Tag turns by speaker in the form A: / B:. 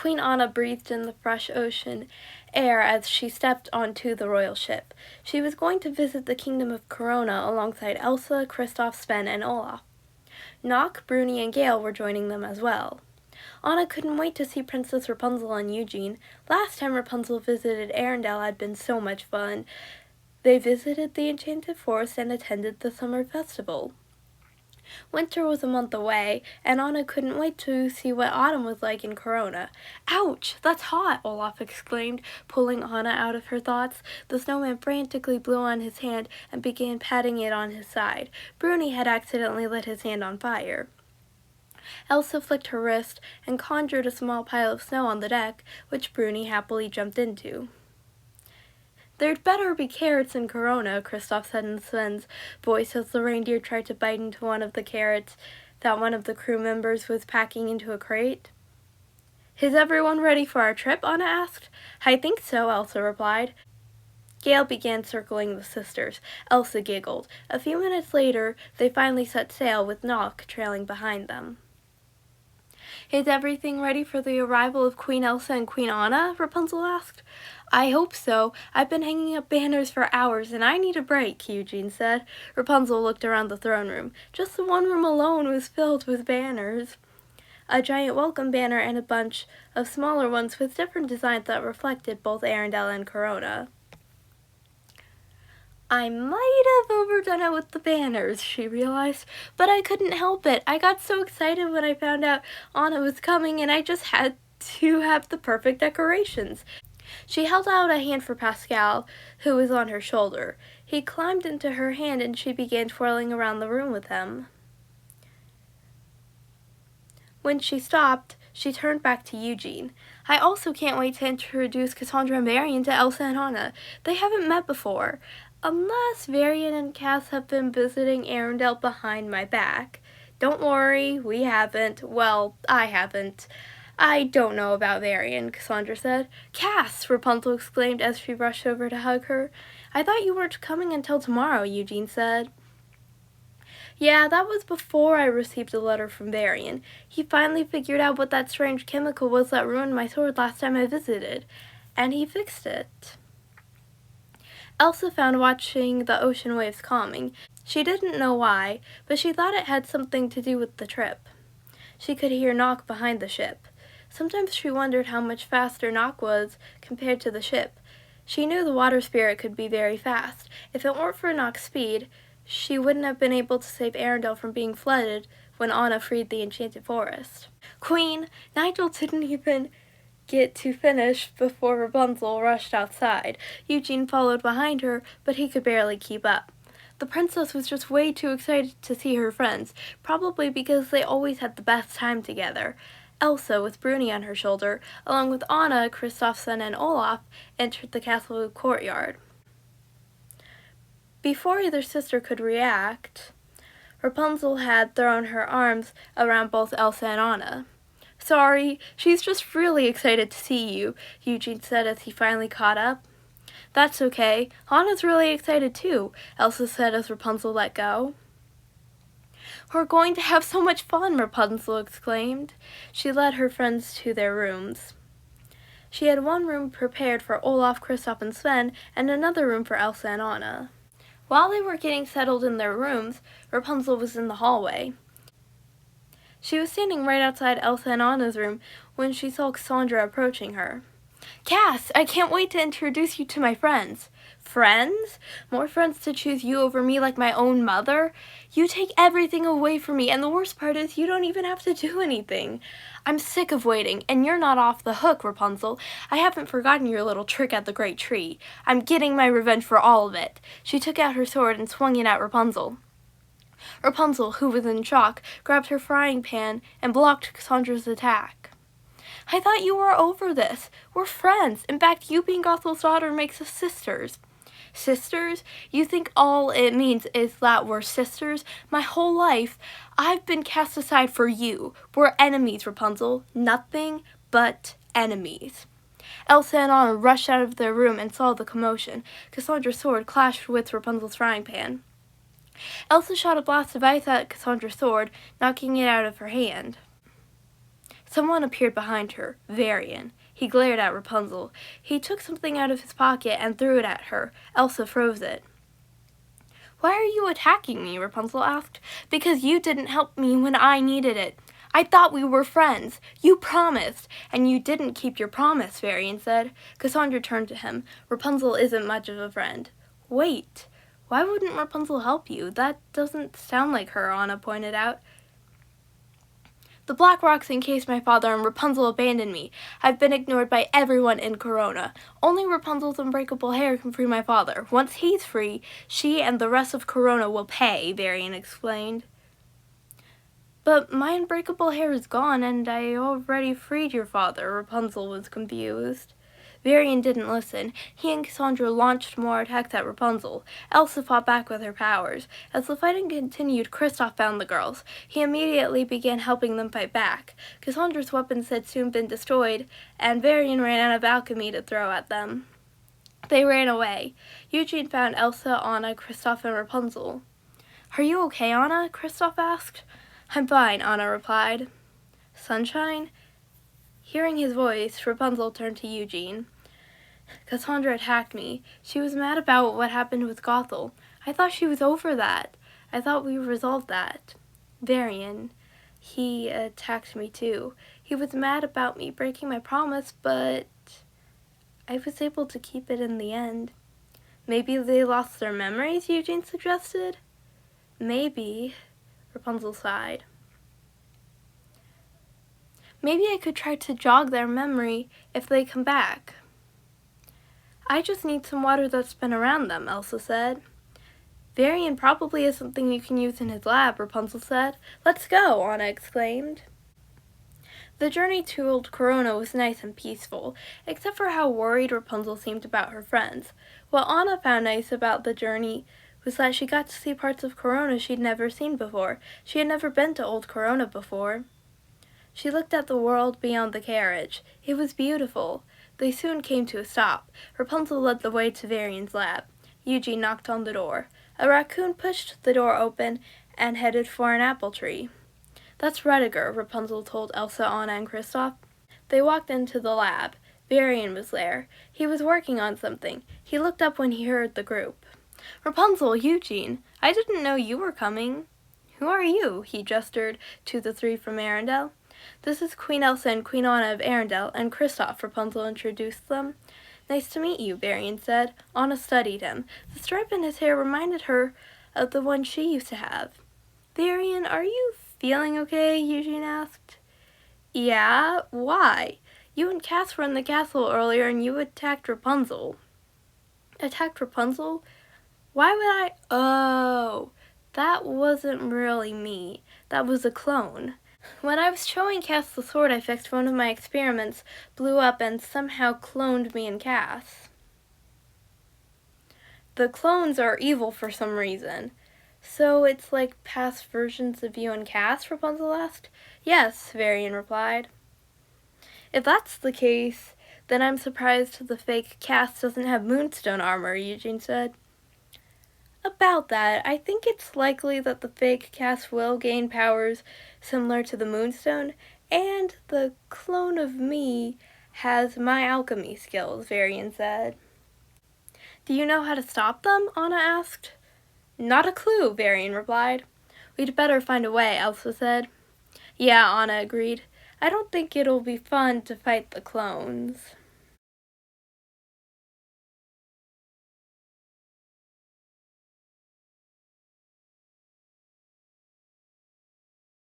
A: Queen Anna breathed in the fresh ocean air as she stepped onto the royal ship. She was going to visit the kingdom of Corona alongside Elsa, Kristoff, Sven, and Olaf. Nock, Bruni, and Gale were joining them as well. Anna couldn't wait to see Princess Rapunzel and Eugene. Last time Rapunzel visited Arendelle had been so much fun. They visited the Enchanted Forest and attended the summer festival. Winter was a month away, and Anna couldn't wait to see what autumn was like in Corona. "Ouch, that's hot!" Olaf exclaimed, pulling Anna out of her thoughts. The snowman frantically blew on his hand and began patting it on his side. Bruni had accidentally lit his hand on fire. Elsa flicked her wrist and conjured a small pile of snow on the deck, which Bruni happily jumped into. "There'd better be carrots in Corona," Kristoff said in Sven's voice as the reindeer tried to bite into one of the carrots that one of the crew members was packing into a crate. "Is everyone ready for our trip?" Anna asked. "I think so," Elsa replied. Gale began circling the sisters. Elsa giggled. A few minutes later, they finally set sail with Nock trailing behind them. "Is everything ready for the arrival of Queen Elsa and Queen Anna?" Rapunzel asked. "I hope so. I've been hanging up banners for hours, and I need a break," Eugene said. Rapunzel looked around the throne room. Just the one room alone was filled with banners. A giant welcome banner and a bunch of smaller ones with different designs that reflected both Arendelle and Corona. "I might have overdone it with the banners," she realized, "but I couldn't help it. I got so excited when I found out Anna was coming, and I just had to have the perfect decorations." She held out a hand for Pascal, who was on her shoulder. He climbed into her hand and she began twirling around the room with him. When she stopped, she turned back to Eugene. "I also can't wait to introduce Cassandra and Varian to Elsa and Anna. They haven't met before. Unless Varian and Cass have been visiting Arendelle behind my back. Don't worry, we haven't. Well, I haven't. I don't know about Varian," Cassandra said. "Cass!" Rapunzel exclaimed as she rushed over to hug her. "I thought you weren't coming until tomorrow," Eugene said. "Yeah, that was before I received a letter from Varian. He finally figured out what that strange chemical was that ruined my sword last time I visited, and he fixed it." Elsa found watching the ocean waves calming. She didn't know why, but she thought it had something to do with the trip. She could hear Nock behind the ship. Sometimes she wondered how much faster Nock was compared to the ship. She knew the water spirit could be very fast. If it weren't for Nock's speed, she wouldn't have been able to save Arendelle from being flooded when Anna freed the Enchanted Forest. "Queen, Nigel didn't even get to finish before Rapunzel rushed outside. Eugene followed behind her, but he could barely keep up. The princess was just way too excited to see her friends, probably because they always had the best time together. Elsa, with Bruni on her shoulder, along with Anna, Kristoff, Sven, and Olaf, entered the castle courtyard. Before either sister could react, Rapunzel had thrown her arms around both Elsa and Anna. "Sorry, she's just really excited to see you," Eugene said as he finally caught up. "That's okay. Anna's really excited too," Elsa said as Rapunzel let go. "We're going to have so much fun," Rapunzel exclaimed. She led her friends to their rooms. She had one room prepared for Olaf, Kristoff, and Sven, and another room for Elsa and Anna. While they were getting settled in their rooms, Rapunzel was in the hallway. She was standing right outside Elsa and Anna's room when she saw Cassandra approaching her. "Cass, I can't wait to introduce you to my friends." "Friends? More friends to choose you over me like my own mother? You take everything away from me, and the worst part is you don't even have to do anything. I'm sick of waiting, and you're not off the hook, Rapunzel. I haven't forgotten your little trick at the great tree. I'm getting my revenge for all of it." She took out her sword and swung it at Rapunzel. Rapunzel, who was in shock, grabbed her frying pan and blocked Cassandra's attack. "I thought you were over this. We're friends. In fact, you being Gothel's daughter makes us sisters." "Sisters? You think all it means is that we're sisters? My whole life, I've been cast aside for you. We're enemies, Rapunzel. Nothing but enemies." Elsa and Anna rushed out of their room and saw the commotion. Cassandra's sword clashed with Rapunzel's frying pan. Elsa shot a blast of ice at Cassandra's sword, knocking it out of her hand. Someone appeared behind her, Varian. He glared at Rapunzel. He took something out of his pocket and threw it at her. Elsa froze it. "Why are you attacking me?" Rapunzel asked. "Because you didn't help me when I needed it. I thought we were friends. You promised, and you didn't keep your promise," Varian said. Cassandra turned to him. "Rapunzel isn't much of a friend." "Wait, why wouldn't Rapunzel help you? That doesn't sound like her," Anna pointed out. "The black rocks encased my father and Rapunzel abandoned me. I've been ignored by everyone in Corona. Only Rapunzel's unbreakable hair can free my father. Once he's free, she and the rest of Corona will pay," Varian explained. "But my unbreakable hair is gone and I already freed your father," Rapunzel was confused. Varian didn't listen. He and Cassandra launched more attacks at Rapunzel. Elsa fought back with her powers. As the fighting continued, Kristoff found the girls. He immediately began helping them fight back. Cassandra's weapons had soon been destroyed, and Varian ran out of alchemy to throw at them. They ran away. Eugene found Elsa, Anna, Kristoff, and Rapunzel. "Are you okay, Anna?" Kristoff asked. "I'm fine," Anna replied. "Sunshine?" Hearing his voice, Rapunzel turned to Eugene. "Cassandra attacked me. She was mad about what happened with Gothel. I thought she was over that. I thought we resolved that. Varian, he attacked me too. He was mad about me breaking my promise, but I was able to keep it in the end." "Maybe they lost their memories," Eugene suggested. "Maybe," Rapunzel sighed. "Maybe I could try to jog their memory if they come back." "I just need some water that's been around them," Elsa said. "Varian probably has something you can use in his lab," Rapunzel said. "Let's go," Anna exclaimed. The journey to Old Corona was nice and peaceful, except for how worried Rapunzel seemed about her friends. What Anna found nice about the journey was that she got to see parts of Corona she'd never seen before. She had never been to Old Corona before. She looked at the world beyond the carriage. It was beautiful. They soon came to a stop. Rapunzel led the way to Varian's lab. Eugene knocked on the door. A raccoon pushed the door open and headed for an apple tree. "That's Rediger," Rapunzel told Elsa, Anna, and Kristoff. They walked into the lab. Varian was there. He was working on something. He looked up when he heard the group. "Rapunzel, Eugene, I didn't know you were coming." "Who are you?" He gestured to the three from Arendelle. "This is Queen Elsa and Queen Anna of Arendelle, and Kristoff," Rapunzel introduced them. "Nice to meet you," Varian said. Anna studied him. The stripe in his hair reminded her of the one she used to have. "Varian, are you feeling okay?" Eugene asked. "Yeah? Why? You and Cass were in the castle earlier and you attacked Rapunzel." "Attacked Rapunzel? Why would I? Oh, that wasn't really me. That was a clone. When I was showing Cass the sword I fixed, one of my experiments blew up and somehow cloned me and Cass." "The clones are evil for some reason. So it's like past versions of you and Cass?" Rapunzel asked. "Yes," Varian replied. "If that's the case, then I'm surprised the fake Cass doesn't have moonstone armor," Eugene said. "About that, I think it's likely that the fake Cass will gain powers similar to the Moonstone, and the clone of me has my alchemy skills," Varian said. "Do you know how to stop them?" Anna asked. "Not a clue," Varian replied. "We'd better find a way," Elsa said. "Yeah," Anna agreed. "I don't think it'll be fun to fight the clones."